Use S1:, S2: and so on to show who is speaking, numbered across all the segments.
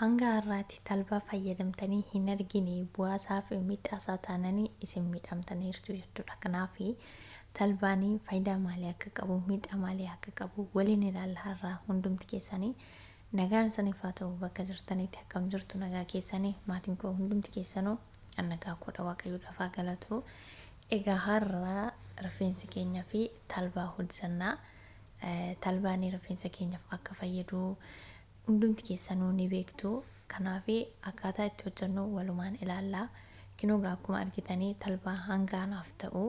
S1: hanga har'aatti talbaa fayyadamtanii hin argine bu'aasaa fi miidhaasaa taananii isin miidhamtaniirtu jechuudha. Kanaaf talbaanii faayidaa maalii akka qabu, miidhaa maalii akka qabu waliin ilaalla har'aa hundumti keessanii. Nagaan isiniif haa ta'u bakka jirtanitti akkam jirtu nagaa keessanii maatiin koo hundumti keessanoo nagaa koodha waaqayyoodhaaf haa galatu. Egaa har'aa rifeensa keenyaa fi talbaa hojjannaa. Talbaanii rifeensa keenyaaf akka fayyadu hundumti keessanuu ni beektu. Kanaaf akkaataa itti hojjennu walumaan ilaalla. Kinoo akkuma argitanii talbaa hangaanaaf ta'u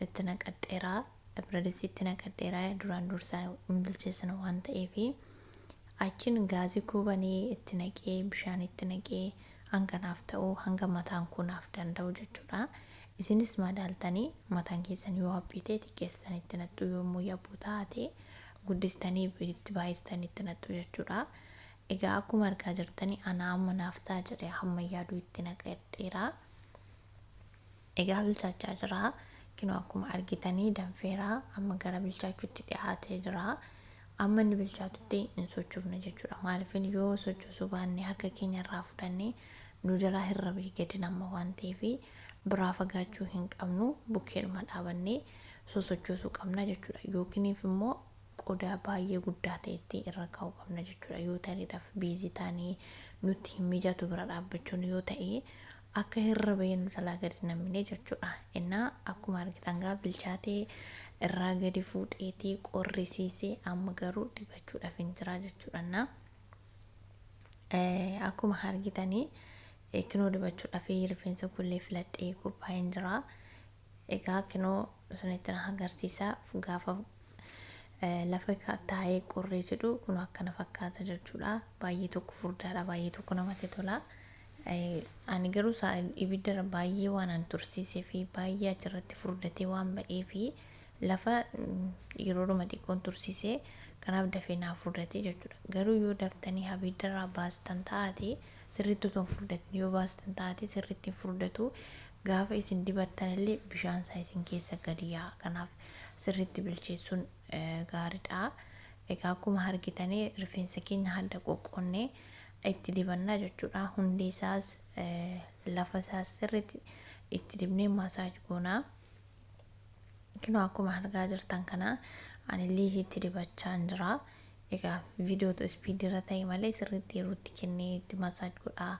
S1: itti naqadheeraa, biradis itti naqadheeraa duraan dursaa hin bilcheessina waan ta'eef achiin gaazii kuubanii itti naqee bishaan itti naqee hanganaaf ta'u hanga mataan kunaaf danda'u jechuudha. Isinis madaaltanii mataan keessan yoo haphite xiqqeessitanii itti nattu, yommuu yabbuu taate guddistanii itti baay'istanii itti nattu jechuudha. Egaa akkuma argaa jirtanii ana amma naaf ta'a jedhee hamma yaadu itti naqadheera. Egaa bilchaachaa jira. Kinoo akkuma argitanii danfeera amma gara bilchaachuutti dhiyaatee jira. Amma inni bilchaatutti hin sochoofne jechuudha. Maaliif yoo sochoosuu baanne harka keenya irraa fudhannee nu jalaa hirrabee gadi nama waan ta'eef biraa fagaachuu hin qabnu, bukkeedhuma dhaabannee sosochoosuu qabna jechuudha. Yookiiniif immoo qodaa baay'ee guddaa ta'etti irra kaa'uu qabna jechuudha. Yoo ta'eedhaaf biizii taanii nutti hin mijatu bira dhaabbachuun yoo ta'e akka hirrabee nu jalaa gadi namne jechuudha. Innaa akkuma argitan gaa bilchaatee irraa gadi fuudheetii qorrisiisee amma garuu dibachuudhaaf hin jira jechuudha. Akkuma argitanii kinoo dibachuudhaaf rifeensa kullee filadhee qophaa'ee jira. Egaa kinoo isinitti agarsiisa gaafa lafa taa'ee qorree jedhu kun akkana fakkaata jechuudha. Baay'ee tokko furdaadha, baay'ee tokko namatti tola. Ani garuu ibidda baay'ee waan an tursiisee fi baay'ee achirratti furdatee waan ba'ee fi lafa yeroodhuma xiqqoon tursiisee kanaaf dafee naaf furdate jechuudha. Garuu yoo daftanii abiddarraa baastan taate sirriitti otoo hin furdatin yoo baastan taate sirriitti hin furdatu. Gaafa isin dibattan illee bishaan isaa isin keessa gadi yaa'a. Kanaaf sirriitti bilcheessuun gaariidha. Egaa akkuma argitanii rifeensa keenya hadda qoqqoonnee itti dibannaa jechuudha. Hundee isaas lafa isaas sirriitti itti dibnee maasaaj goonaa. Kinoo akkuma argaa jirtan kana anillee itti dibachaa jira. Egaa viidiyoo ispiidii irra ta'e malee sirriitti yeroo itti kennee itti maasaaj godhaa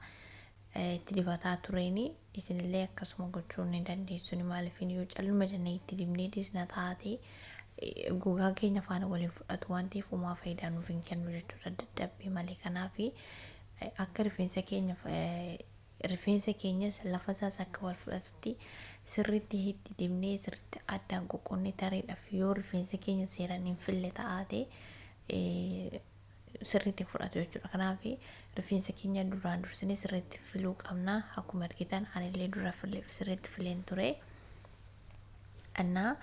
S1: itti dibataa tureeni. Isinillee akkasuma gochuu ni dandeessu. Maaliif yoo calluma jennee itti dibnee disna taate gogaa keenya faana waliin fudhatu waan ta'eef uumaa faayidaa nuuf hin kennu jechuudha dadhabbii malee. Kanaaf akka rifeensa keenyas lafa isaas akka wal fudhatutti sirriitti itti dibnee sirriitti addaan qoqqoonnee tareedhaaf yoo rifeensa keenya seeraan hin fille taate sirriitti fudhatu jechuudha. Kanaaf rifeensa keenya duraan dursinee sirriitti filuu qabna. Akkuma argitan anillee dura sirriitti fileen ture. Annaa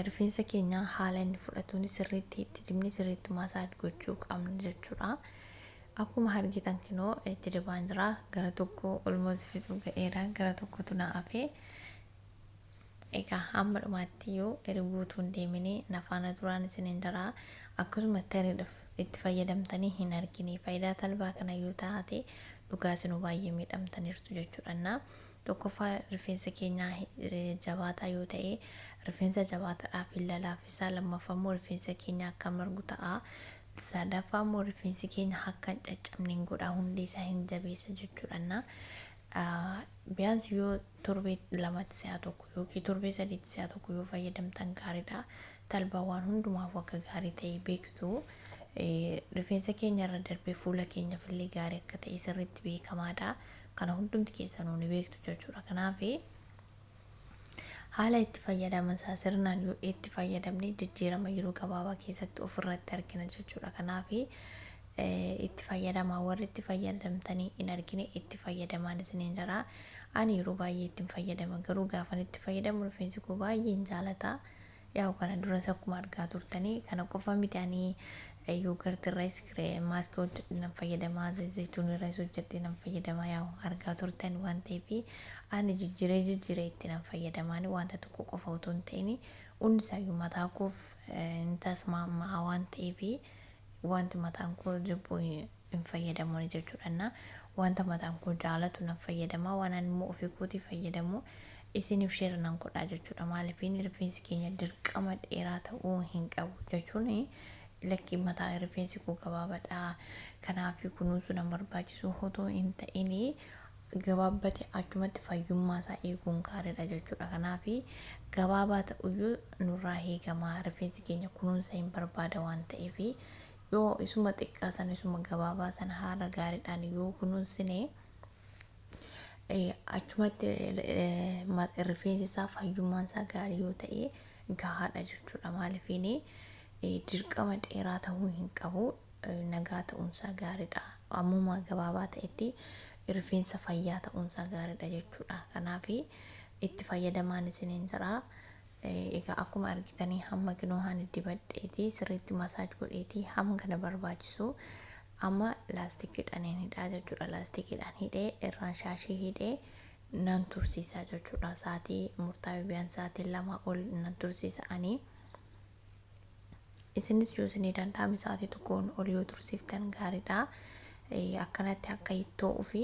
S1: rifeensa keenya haala inni fudhatuun sirriitti itti dibnee sirriitti maasaaj gochuu qabna jechuudha. Akkuma argitan kinoo itti dibaan jira. Gara tokko olmoos fixuu ga'eera, gara tokkotu na hafe. Egaa hamma dhumaatti yoo erguutu hin deemine nafaana duraan isiniin jira. Akkasuma itti fayyadamtanii hin argine faayidaa talbaa kana yoo taate dhugaa isinuu baay'ee miidhamtaniirtu jechuudha. Tokkoffaa rifeensa keenyaa jabaataa yoo ta'e rifeensa jabaataadhaaf hin lalaaffisaa. Lammaffaa immoo rifeensa keenya akka margu ta'a. Sadaffaa immoo rifeensi keenya akka hin caccabne godha, hundee isaa hin jabeessa jechuudha. Biyyaas yoo torbee lamatti si'a tokko yookiin torbee sadiitti si'a tokko yoo fayyadamtan gaariidha. Talbaa waan hundumaaf akka gaarii ta'e beektu. Rifeensa keenya irra darbee fuula keenyaaf illee gaarii akka ta'e sirriitti beekamaadha. Kana hundumti keessanuu ni beektu jechuudha. Kanaaf haala itti fayyadaman isaa sirnaan yoo itti fayyadamne jijjiirama yeroo gabaabaa keessatti ofirratti argina jechuudha. Kanaaf itti fayyadamaa warri itti fayyadamtanii hin argine itti fayyadamaan isiniin jira. Ani yeroo baay'ee itti fayyadama garuu gaafan itti fayyadamu rifeensi koo baay'ee hin jaalata. Yaa kana duras akkuma argaa turtanii kana qofa miti ani yoogartii irraa maaskii hojjedhe nan fayyadamaa, zayituun irraa hojjedhe nan fayyadamaa yaa argaa turtan waan ta'eef ani jijjiiree itti nan fayyadamaa. Wanta tokko qofa otoo hin ta'in hundi isaayyuu mataa koof intas maammaa waan ta'eef wanti mataan koo jibbu hin fayyadamu jechuudha. Wanta mataan koo jaalatu nan fayyadama, waan ani immoo ofii kootii fayyadamu isiniif sheer nan godha jechuudha. Maaliif rifeensi keenya dirqama dheeraa ta'uu hin qabu jechuun lakkii mataa rifeensi koo gabaabaadha kanaaf kunuunsu nan barbaachisu otoo hin ta'in gabaabbate achumatti fayyummaa isaa eeguun gaariidha jechuudha. Kanaaf gabaabaa ta'uyyuu nurraa eegama, rifeensi keenya kunuunsa hin barbaada waan ta'eef yoo isuma xiqqaa sana isuma gabaabaa sana haala gaariidhaan yoo kunuunsine achumatti rifeensi isaa fayyummaan isaa gaarii yoo ta'e gahaadha jechuudha. Maaliif dirqama dheeraa ta'uu hin qabu, nagaa ta'uunsaa gaariidha. Ammuma gabaabaa ta'etti rifeensa fayyaa ta'uunsaa gaariidha jechuudha. Kanaaf itti fayyadamaan isiniin jira. Egaa akkuma argitanii hamma kinoo hani dibadheeti sirriitti masaaj godheeti hamma kana barbaachisu amma laastikiidhaan hidhaa jechuudha. Laastikiidhaan hidhee irraan shaashii hidhee nan tursiisa jechuudha. Sa'aatii murtaa'e biyyan sa'aatii 2 ol nan tursiisa ani. Isinis yoo isinii danda'ame sa'aatii 1 ol yoo tursiiftan gaariidha. Akkanatti akka hittoo fi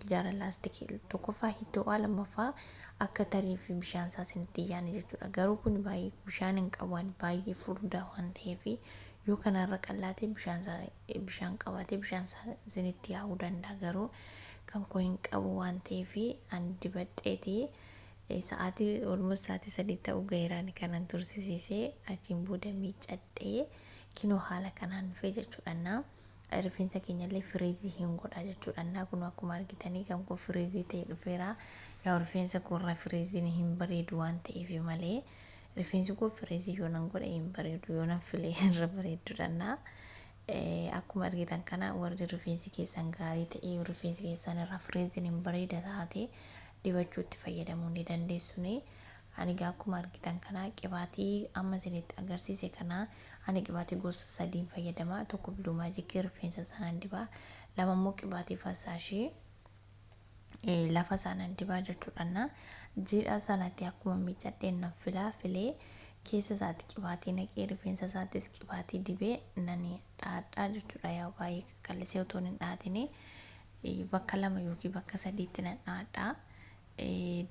S1: jaara laastikii tokkoffaa hittoo lammaffaa akka tarii fi bishaan isaa isinitti yaani jechuudha. Garuu kun baay'ee bishaan hin qaban baay'ee furdaa waan ta'eef yoo kanarra qallaate bishaan qabaate bishaan isaa isinitti yaa'uu danda'a. Garuu kan koo hin qabu waan ta'eef ani dibadheeti sa'aatii olmus sa'aatii 3 ta'uu gaheeraan kanan tursiisee achiin booda miiccadhee kinoo haala kanaan dhufee jechuudha. Rifeensa keenyallee firiizii hin godha jechuudha. Kun akkuma argitanii kan koo firiizii ta'e dhufeera. Yaa rifeensa koorraa firiiziin hin bareedu waan ta'eef malee rifeensi koo firiizii yoo nan godhe hin bareedu, yoo nan filee irra bareedudha. Akkuma argitan kana warri rifeensi keessan gaarii ta'e rifeensi keessan irraa firiiziin hin bareeda taate dibachuutti fayyadamuu ni dandeessu. Ani akkuma argitan kana qibaatii amma isinitti agarsiise kana ani qibaatii gosa 3 fayyadama. Tokko biluu maajikii rifeensa sanaan dibaa, lama immoo qibaatii fasaashii lafa sanaan dibaa jechuudha. Jiidhaa sanatti akkuma miiccadheen nan filee keessa isaatti qibaatii naqee rifeensa isaattis qibaatii dibee nan dhaadhaa jechuudha. Yaa baay'ee qallisee otoo hin dhaatin bakka 2 yookiin bakka 3tti nan dhaadhaa.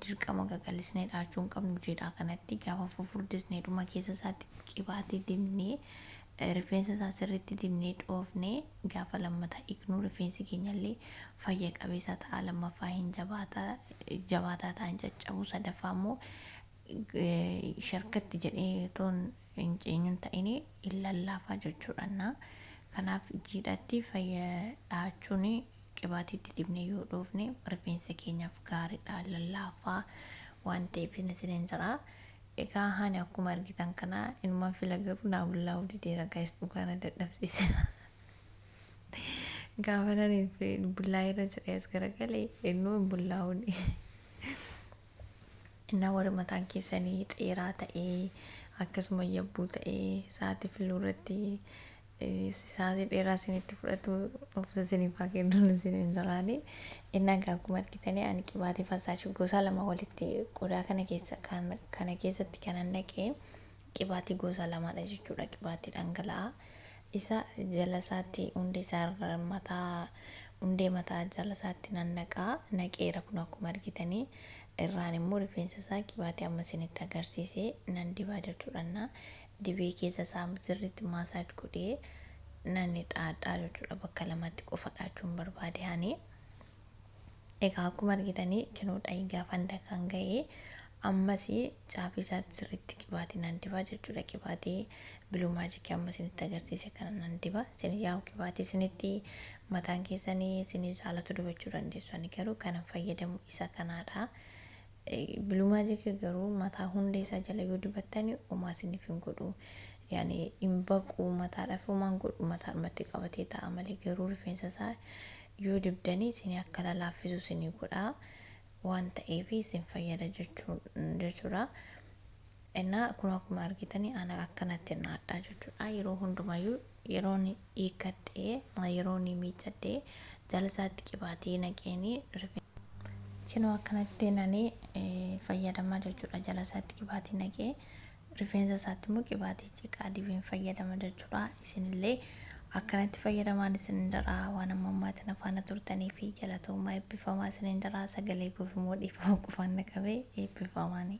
S1: Dirqama qaqallisnee dhaachuu hin qabnu jiidhaa kanatti gaafa fufurdisnee dhuma keessa isaatti qibaatii dibnee rifeensa isaa sirriitti dibnee dhoofnee gaafa lammataa hiiknu rifeensi keenyallee fayya qabeessa ta'a. Lammaffaa hin jabaataa ta'a hin caccabu. Sadaffaa immoo sharkatti jedhee toon hin ceenyuun ta'in hin lallaafaa jechuudha. Kanaaf jiidhatti fayya dhaachuun qibaatiitti dibnee yoo dhoofne rifeensa keenyaaf gaariidha, lallaafaa waan ta'eef isiniin jira. Egaa hani akkuma argitan kana ilmaan fila garuu naa bullaa'uu dideera gaayis dhugaana dadhabsiiseera. Gaafa nan bullaa'ee irra jedhee as garagalee innuu hin bullaa'uuni. Innaa warri mataan keessanii dheeraa ta'ee akkasuma yabbuu ta'ee sa'aatii filuu irratti sa'aatii dheeraa isinitti fudhatu obsa isiniif haa kennuun isiniin jiraani. Innaa akkuma argitanii ani qibaatii fasaashii gosa 2 walitti qodaa kana keessatti kanan naqee qibaatii gosa 2dha jechuudha. Qibaatii dhangala'aa isa jala isaatti hundee mataa jala isaatti nan naqeera. Kun akkuma argitanii irraan immoo rifeensa isaa qibaatii amma isinitti agarsiise nan dibaa jechuudha. Dibee keessa isaa sirriitti maasaaj godhee nan dhaadhaa jechuudha. Bakka 2tti qofa dhaachuun barbaade hani. Egaa akkuma argitanii kinoodhaa gaafa kan ga'e ammas caafii isaatti sirriitti qibaatii nan dibaa jechuudha. Qibaatii biluu maajikii amma isinitti agarsiise kana nan dibaa. Isin yaa'u qibaatii isinitti mataan keessanii isinii jaalatu dibachuu dandeessu. Ani garuu kanan fayyadamu isa kanaadha. Biluu maajikii garuu mataa hundee isaa jala yoo dibattani homaa isiniif hin godhu. Yaani hin baqu mataadhaaf homaan godhu mataadhumatti qabatee ta'a malee garuu rifeensa isaa yoo dibdanii isinii akka lalaaffisu isinii godha waan ta'eef isin fayyada jechuudha. Innaa kun akkuma argitanii ana akkanatti naadhaa jechuudha. Yeroo hundumayyuu yeroon hiikkadhee yeroon miiccadhee jala isaatti qibaatii naqeenii kinoo akkanatti nani fayyadamaa jechuudha. Jala isaatti qibaatii naqee rifeensa isaatti immoo qibaatii ciqaa dibeen fayyadama jechuudha. Isinillee akkanatti fayyadamaan isin jedhaa waan ammaatiin afaan turtanii fi jalatoomaa eebbifamaa isin jedhaa sagalee goof immoo dhiifama qufaan naqabee eebbifamaanii.